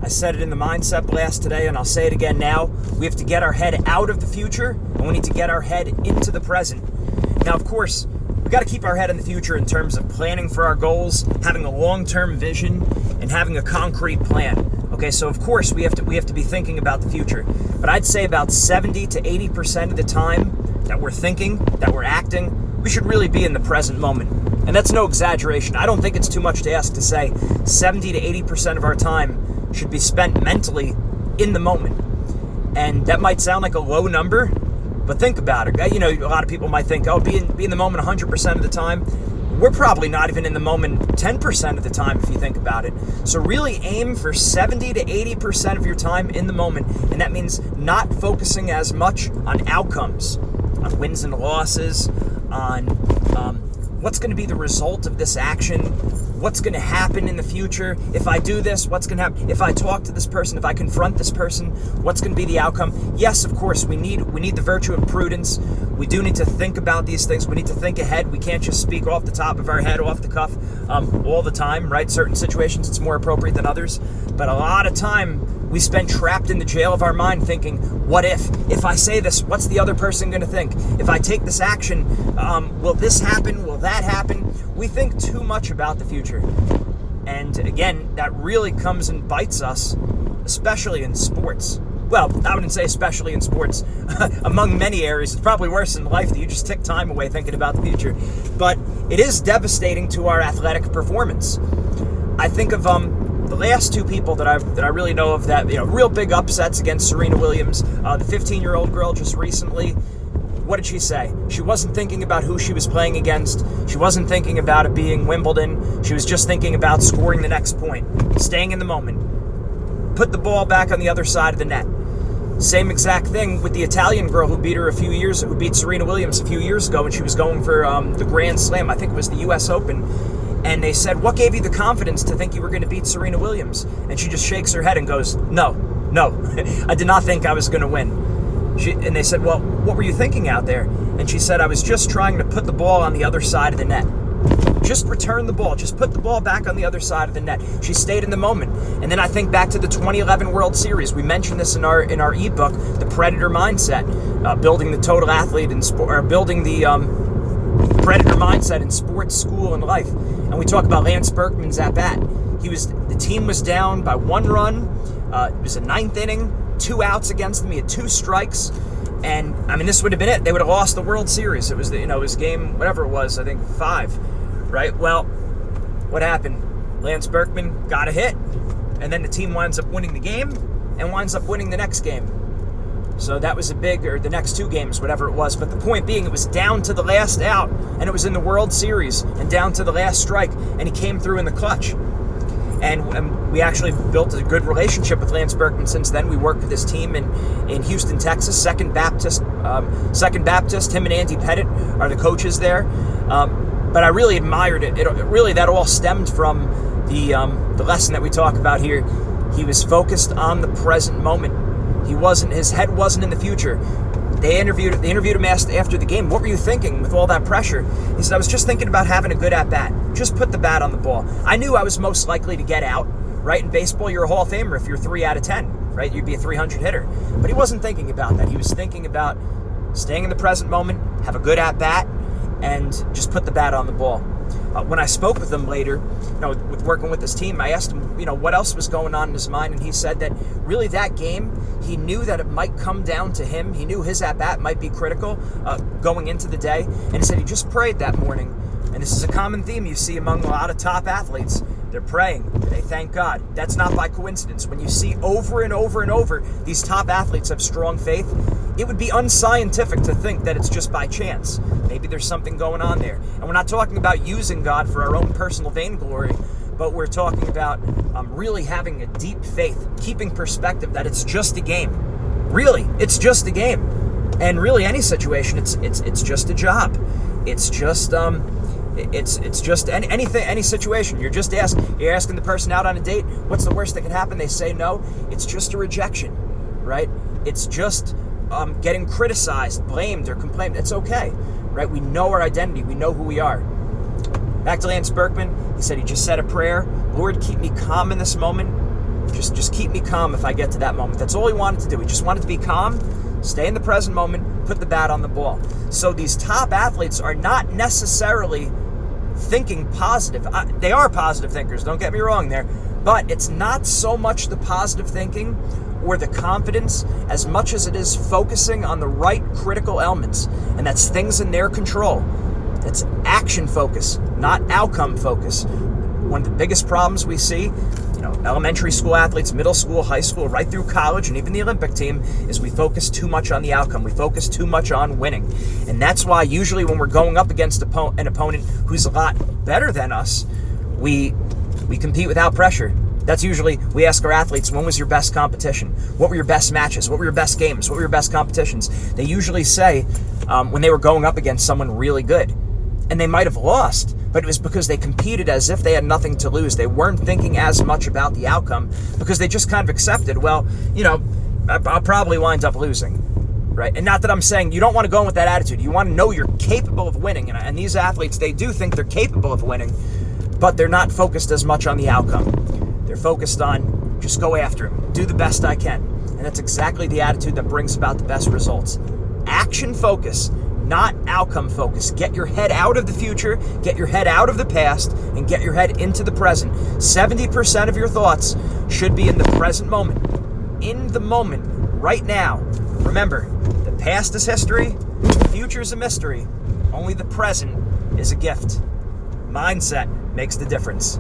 I said it in the Mindset Blast today, and I'll say it again now. We have to get our head out of the future, and we need to get our head into the present. Now, of course, we got to keep our head in the future in terms of planning for our goals, having a long-term vision, and having a concrete plan. Okay, so of course we have to be thinking about the future. But I'd say about 70 to 80% of the time that we're thinking, that we're acting, we should really be in the present moment. And that's no exaggeration. I don't think it's too much to ask to say 70 to 80% of our time should be spent mentally in the moment. And that might sound like a low number, but think about it. You know, a lot of people might think, oh, be in the moment 100% of the time. We're probably not even in the moment 10% of the time if you think about it. So really aim for 70 to 80% of your time in the moment. And that means not focusing as much on outcomes, on wins and losses, on what's going to be the result of this action, what's going to happen in the future. If I do this, what's going to happen? If I talk to this person, if I confront this person, what's going to be the outcome? Yes, of course, we need the virtue of prudence. We do need to think about these things. We need to think ahead. We can't just speak off the top of our head, off the cuff, all the time, right? Certain situations, it's more appropriate than others. But a lot of time, we spend trapped in the jail of our mind thinking, what if I say this, what's the other person going to think? If I take this action, will this happen? Will that happen? We think too much about the future. And again, that really comes and bites us, especially in sports. Well, I wouldn't say especially in sports. Among many areas, it's probably worse in life that you just take time away thinking about the future. But it is devastating to our athletic performance. I think of the last two people that I really know of that, real big upsets against Serena Williams. The 15-year-old girl just recently, what did she say? She wasn't thinking about who she was playing against. She wasn't thinking about it being Wimbledon. She was just thinking about scoring the next point, staying in the moment. Put the ball back on the other side of the net. Same exact thing with the Italian girl who beat Serena Williams a few years ago when she was going for the Grand Slam. I think it was the U.S. Open. And they said, what gave you the confidence to think you were going to beat Serena Williams? And she just shakes her head and goes, no, I did not think I was going to win. And they said, well, what were you thinking out there? And she said, I was just trying to put the ball on the other side of the net. Just return the ball. Just put the ball back on the other side of the net. She stayed in the moment. And then I think back to the 2011 World Series. We mentioned this in our ebook, The Predator Mindset, building the total athlete in sport, or building the Predator Mindset in sports, school, and life. And we talk about Lance Berkman's at bat. The team was down by 1 run. It was a 9th inning, 2 outs against them. He had 2 strikes. And I mean, this would have been it. They would have lost the World Series. It was his game, whatever it was, I think 5, right? Well, what happened? Lance Berkman got a hit, and then the team winds up winning the game and winds up winning the next game. So that was the next 2 games, whatever it was. But the point being, it was down to the last out, and it was in the World Series, and down to the last strike, and he came through in the clutch. And we actually built a good relationship with Lance Berkman since then. We worked with his team in Houston, Texas, Second Baptist. Him and Andy Pettit are the coaches there. But I really admired it. That all stemmed from the lesson that we talk about here. He was focused on the present moment. His head wasn't in the future. They interviewed him after the game. What were you thinking with all that pressure? He said, I was just thinking about having a good at-bat. Just put the bat on the ball. I knew I was most likely to get out, right? In baseball, you're a Hall of Famer if you're 3 out of 10, right? You'd be a 300 hitter. But he wasn't thinking about that. He was thinking about staying in the present moment, have a good at-bat, and just put the bat on the ball. When I spoke with him later, with working with his team, I asked him, what else was going on in his mind, and he said that really that game, he knew that it might come down to him. He knew his at-bat might be critical going into the day, and he said he just prayed that morning. And this is a common theme you see among a lot of top athletes. They're praying. They thank God. That's not by coincidence. When you see over and over and over these top athletes have strong faith, it would be unscientific to think that it's just by chance. Maybe there's something going on there. And we're not talking about using God for our own personal vainglory, but we're talking about really having a deep faith, keeping perspective that it's just a game. Really, it's just a game. And really, any situation, it's just a job. It's just it's just any situation. You're asking the person out on a date, what's the worst that could happen? They say no. It's just a rejection, right? It's just getting criticized, blamed, or complained. It's okay, right? We know our identity. We know who we are. Back to Lance Berkman. He said he just said a prayer. Lord, keep me calm in this moment. Just keep me calm if I get to that moment. That's all he wanted to do. He just wanted to be calm, stay in the present moment, put the bat on the ball. So these top athletes are not necessarily thinking positive. They are positive thinkers, don't get me wrong there, but it's not so much the positive thinking or the confidence as much as it is focusing on the right critical elements, and that's things in their control. That's action focus, not outcome focus. One of the biggest problems we see, elementary school athletes, middle school, high school, right through college, and even the Olympic team, is we focus too much on the outcome. We focus too much on winning. And that's why usually when we're going up against an opponent who's a lot better than us, we compete without pressure. That's usually, we ask our athletes, when was your best competition? What were your best matches? What were your best games? What were your best competitions? They usually say when they were going up against someone really good. And they might have lost, but it was because they competed as if they had nothing to lose. They weren't thinking as much about the outcome because they just kind of accepted, well, I'll probably wind up losing, right? And not that I'm saying you don't want to go in with that attitude. You want to know you're capable of winning. And these athletes, they do think they're capable of winning, but they're not focused as much on the outcome. They're focused on just go after him, do the best I can. And that's exactly the attitude that brings about the best results. Action focus, not outcome focus. Get your head out of the future, get your head out of the past, and get your head into the present. 70% of your thoughts should be in the present moment. In the moment, right now. Remember, the past is history, the future is a mystery. Only the present is a gift. Mindset makes the difference.